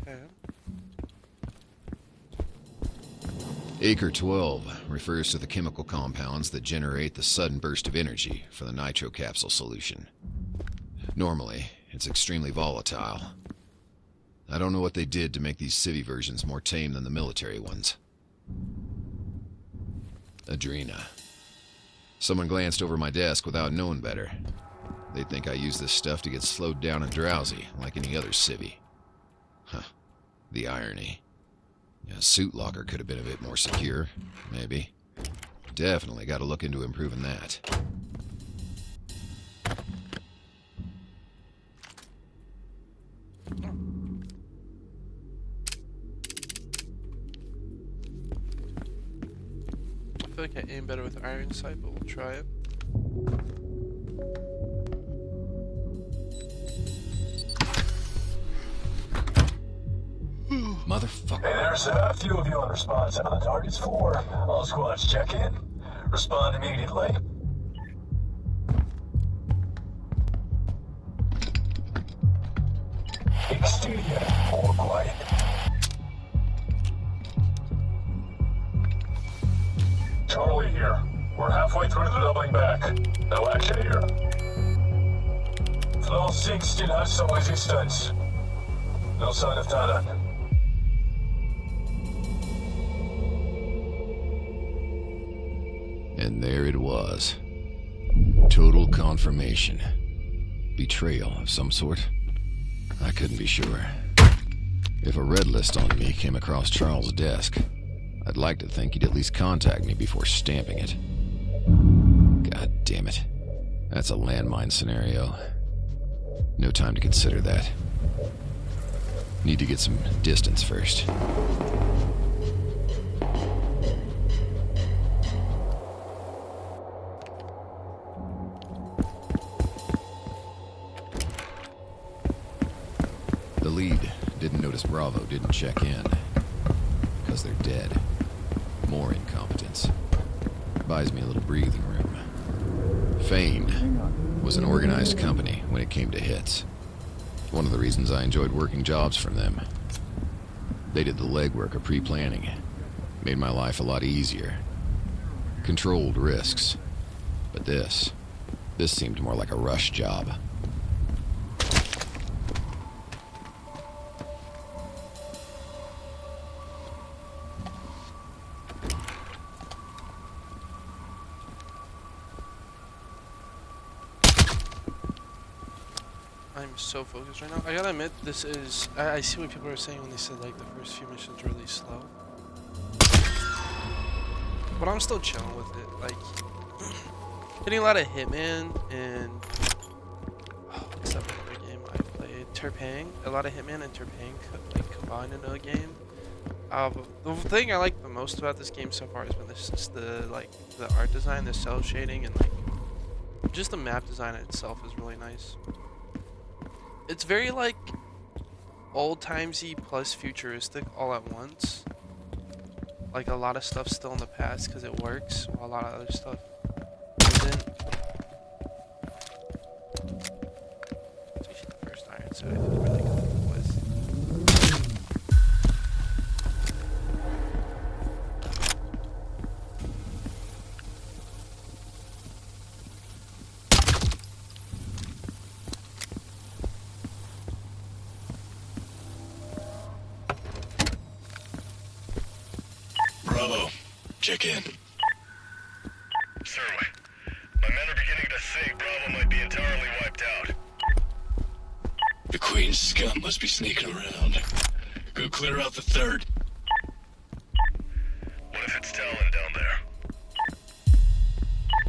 Okay.
Acre 12 refers to the chemical compounds that generate the sudden burst of energy for the nitro capsule solution. Normally, it's extremely volatile. I don't know what they did to make these civvy versions more tame than the military ones. Adrena. Someone glanced over my desk without knowing better. They'd think I use this stuff to get slowed down and drowsy, like any other civvy. Huh. The irony. A suit locker could have been a bit more secure, maybe. Definitely got to look into improving that.
I feel like I aim better with iron sight, but we'll try it.
Motherfucker.
Hey, there's a few of you on response on the target's 4. All squads check in. Respond immediately. Exterior, all quiet. Charlie here. We're halfway through the doubling back. No action here. Flow 6 still has some resistance. No sign of Talon.
And there it was. Total confirmation. Betrayal of some sort. I couldn't be sure. If a red list on me came across Charles' desk, I'd like to think he'd at least contact me before stamping it. God damn it. That's a landmine scenario. No time to consider that. Need to get some distance first. Bravo didn't check in. Because they're dead. More incompetence. Buys me a little breathing room. Fane was an organized company when it came to hits. One of the reasons I enjoyed working jobs from them. They did the legwork of pre-planning. Made my life a lot easier. Controlled risks. But this seemed more like a rush job.
I'm so focused right now. I gotta admit, this is... I see what people are saying when they said, like, the first few missions are really slow. But I'm still chilling with it. Like, getting a lot of Hitman and... Oh, what's that other game I played? Terpang. A lot of Hitman and Terpang combined into a game. The thing I like the most about this game so far has been the art design, the cell shading, and like just the map design itself is really nice. It's very like old-timesy plus futuristic all at once. Like a lot of stuff's still in the past because it works, while a lot of other stuff isn't. Especially the first Iron Sight, I feel really comfortable with.
Bravo. Check in.
Sir, my men are beginning to think Bravo might be entirely wiped out.
The Queen's scum must be sneaking around. Go clear out the third.
What if it's Talon down there?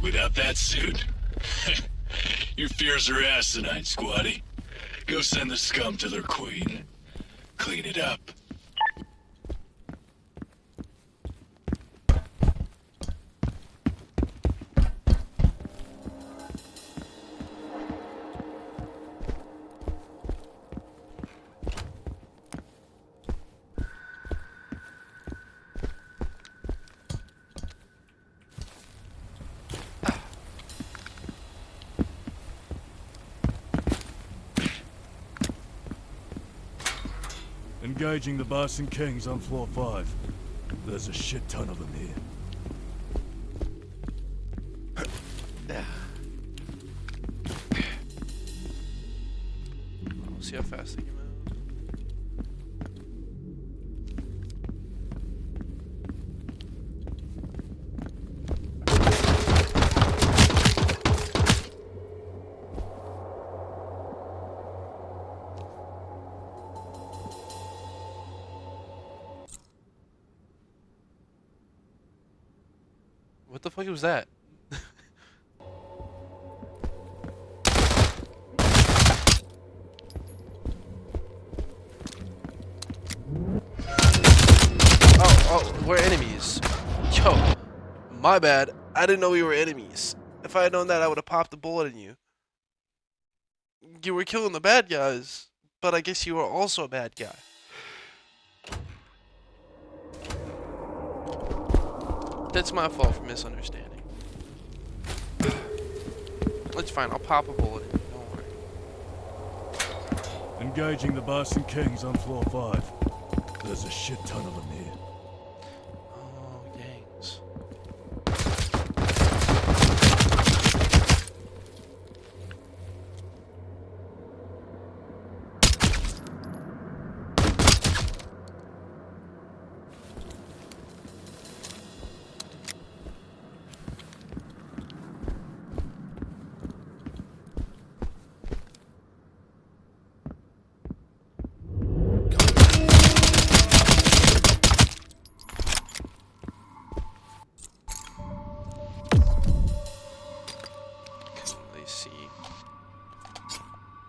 Without that suit? Your fears are asinine, squatty. Go send the scum to their queen. Clean it up.
Engaging the boss and kings on floor 5. There's a shit ton of them here.
We'll see how fast they can move. What the fuck was that? Oh, we're enemies. Yo, my bad. I didn't know we were enemies. If I had known that, I would have popped a bullet in you. You were killing the bad guys, but I guess you were also a bad guy. That's my fault for misunderstanding. It's fine, I'll pop a bullet in you, don't worry.
Engaging the boss and kings on floor 5. There's a shit ton of them here.
Oh, gangs.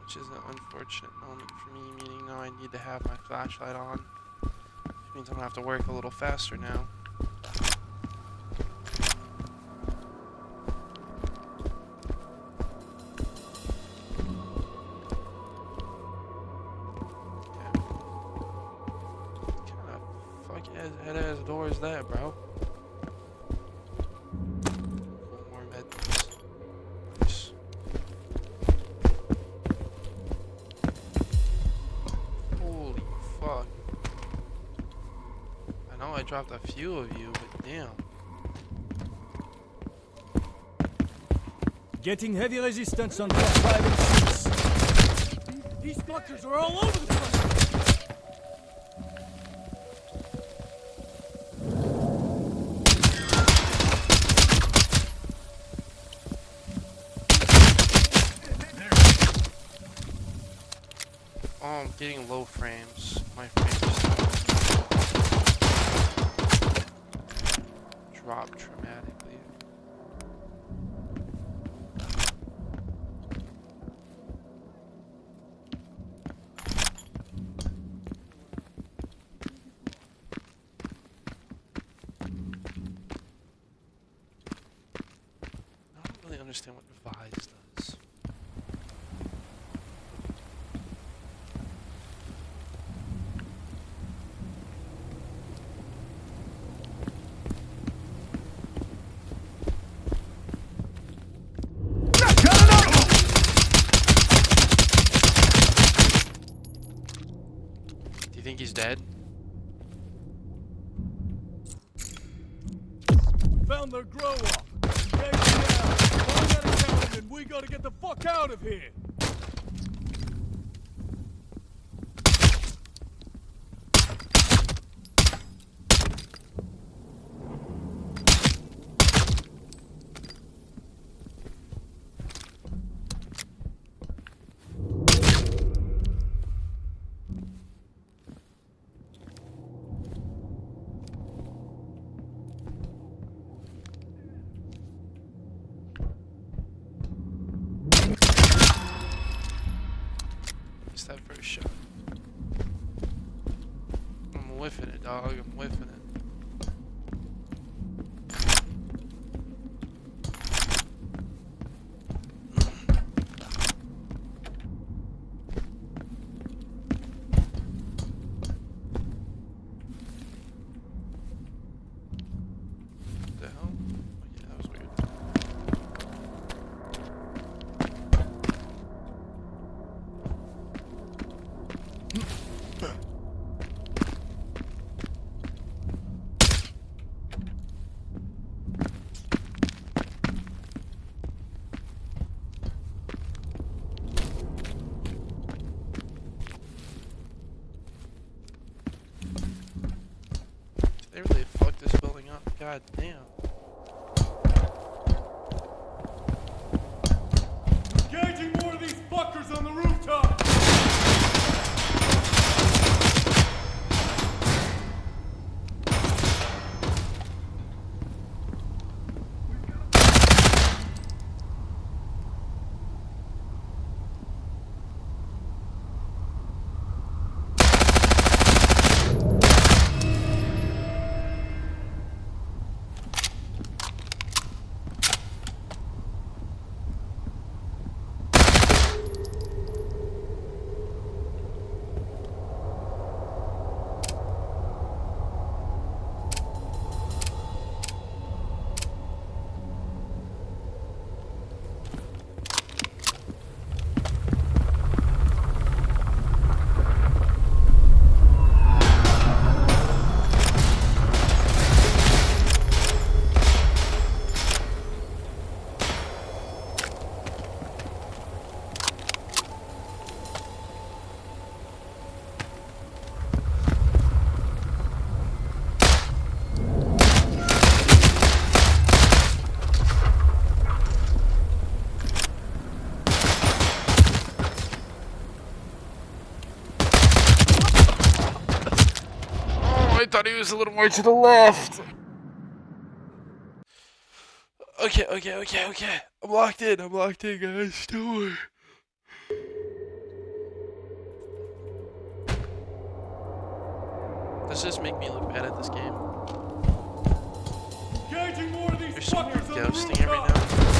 Which is an unfortunate moment for me, meaning now I need to have my flashlight on. Which means I'm gonna have to work a little faster now. Okay. door is that, bro? More medkits. Nice. Holy fuck. I know I dropped a few of you, but damn.
Getting heavy resistance on top 5 and 6. These fuckers are all over the place.
Oh, I'm getting low frames. My frames drop dramatically. I don't really understand what Vise does. Do you think he's dead?
Found their grow up. Engage now. Find that accountant and we gotta get the fuck out of here.
It's that first shot. I'm whiffing it, dog. I'm whiffing it. What the hell? Oh, yeah, that was weird. They really fucked this building up. God damn.
Engaging more of these fuckers on the rooftop.
I thought he was a little more to the left. Okay. I'm locked in, guys. Don't worry. Does this make me look bad at this game?
Engaging more of these
There's some weird
fuckers on the
ghosting every
rooftop.
now and then.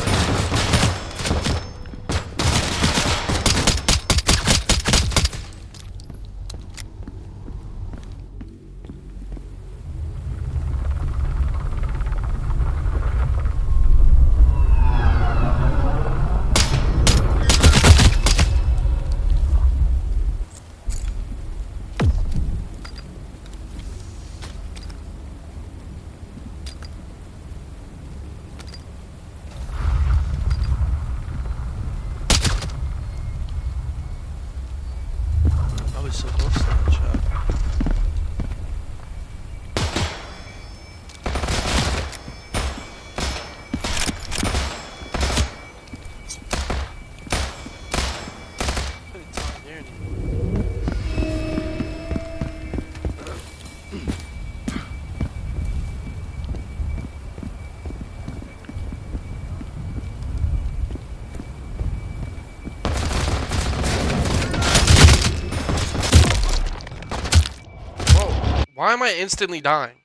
Why am I instantly dying?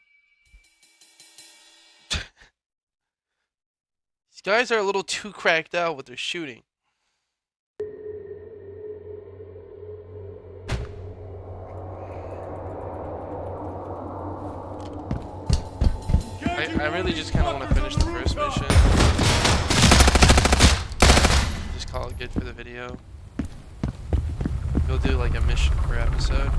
These guys are a little too cracked out with their shooting. I really just kind of want to finish the first mission. Just call it good for the video. We'll do like a mission per episode.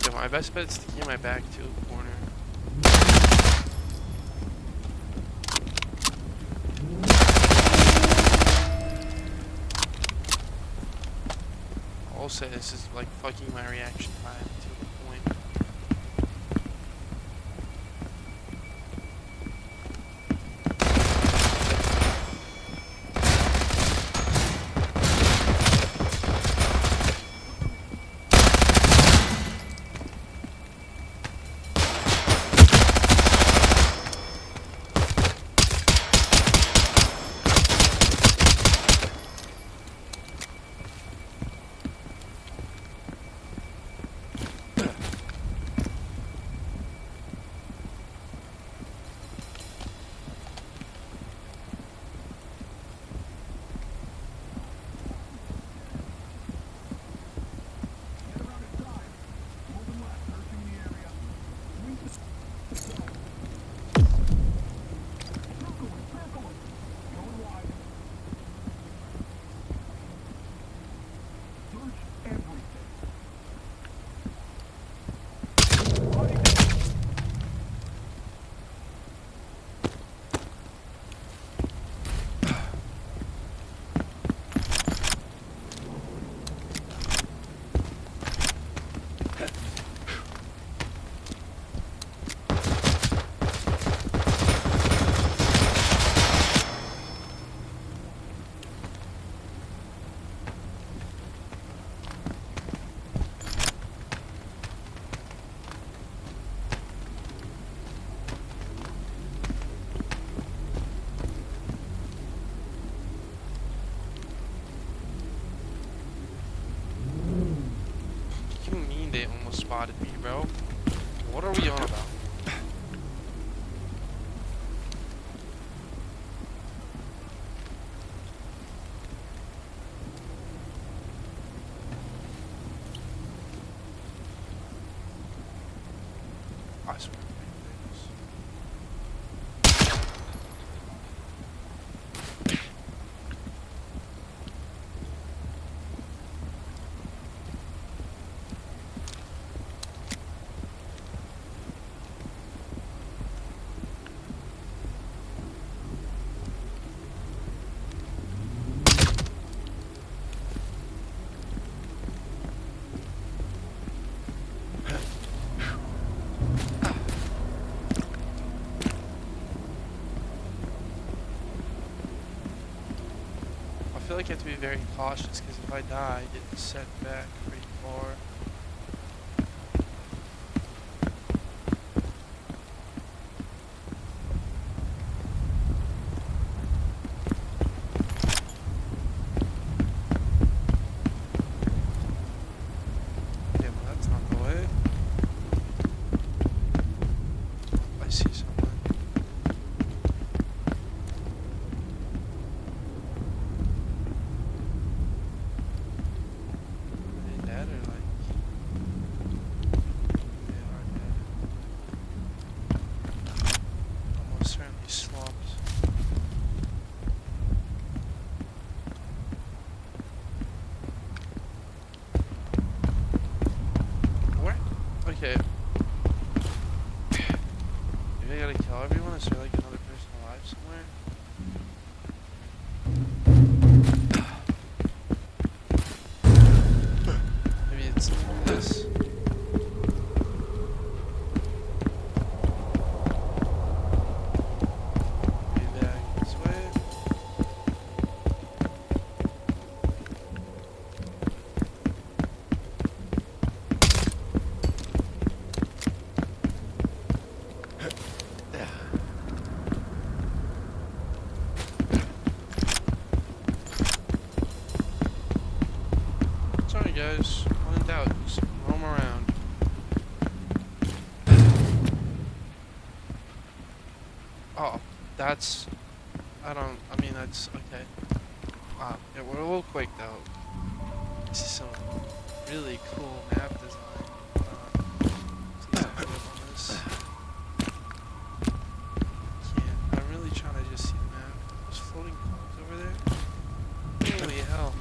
Yeah, my best bet is to get my back to a corner. I'll say this is like fucking my reaction time to a point. What do you mean they almost spotted me, bro? What are we on about? I swear. I feel like you have to be very cautious because if I die, I get set back pretty far. Yeah, well, that's not the way. I see someone. Are they dead or like? guys. When in doubt, just roam around. Oh, that's... I mean, that's... Okay. Wow, yeah, we're a little quick, though. This is some really cool map design. Let's on this. I'm really trying to just see the map. Those floating cogs over there? Holy hell.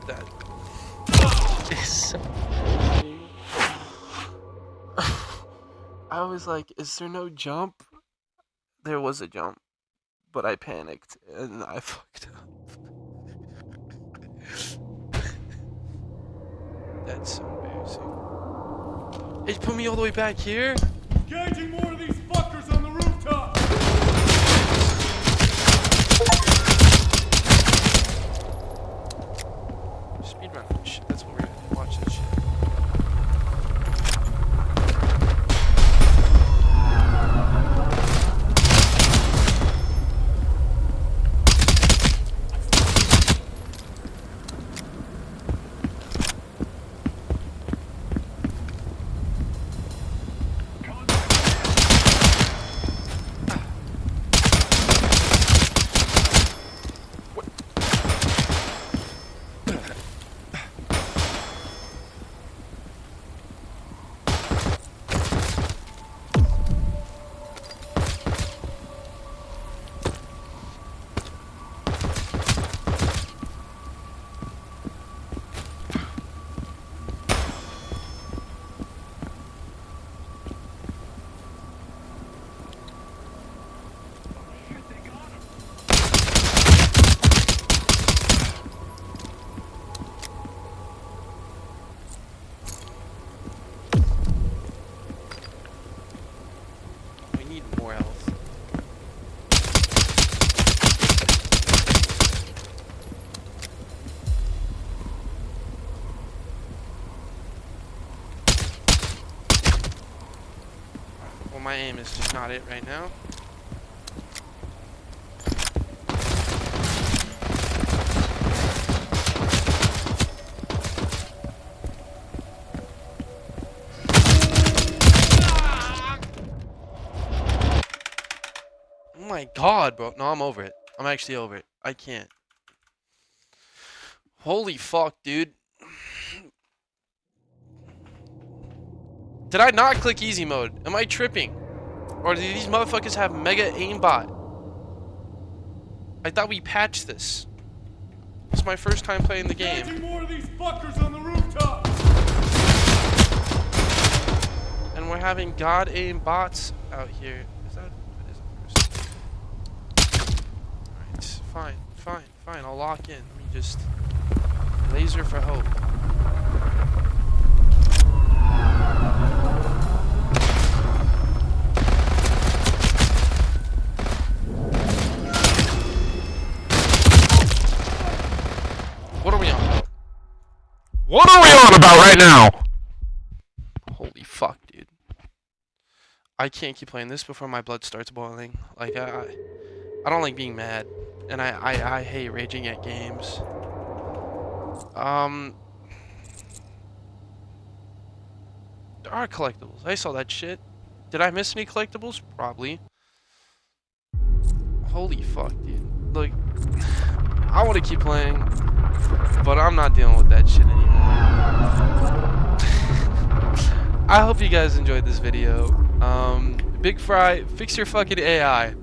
That is so crazy. I was like, is there no jump? There was a jump, but I panicked and I fucked up. That's so embarrassing. It put me all the way back here?
Engaging more of these fuckers on the rooftop!
Speedrun. Shit, that's what we're gonna watch this shit. We need more health. Well, my aim is just not it right now. Oh my god, bro. No, I'm over it. I'm actually over it. I can't. Holy fuck, dude. Did I not click easy mode? Am I tripping? Or do these motherfuckers have mega aimbot? I thought we patched this. It's my first time playing the game.
Engaging more of these fuckers on the rooftop!
And we're having god aim bots out here. Is that Alright, fine. I'll lock in. Let me just laser for hope. What are we on about?
What are we on about right now?
Holy fuck, dude. I can't keep playing this before my blood starts boiling. Like, I don't like being mad. And I hate raging at games. There are collectibles. I saw that shit. Did I miss any collectibles? Probably. Holy fuck, dude. Look, I want to keep playing, but I'm not dealing with that shit anymore. I hope you guys enjoyed this video. Big Fry, fix your fucking AI.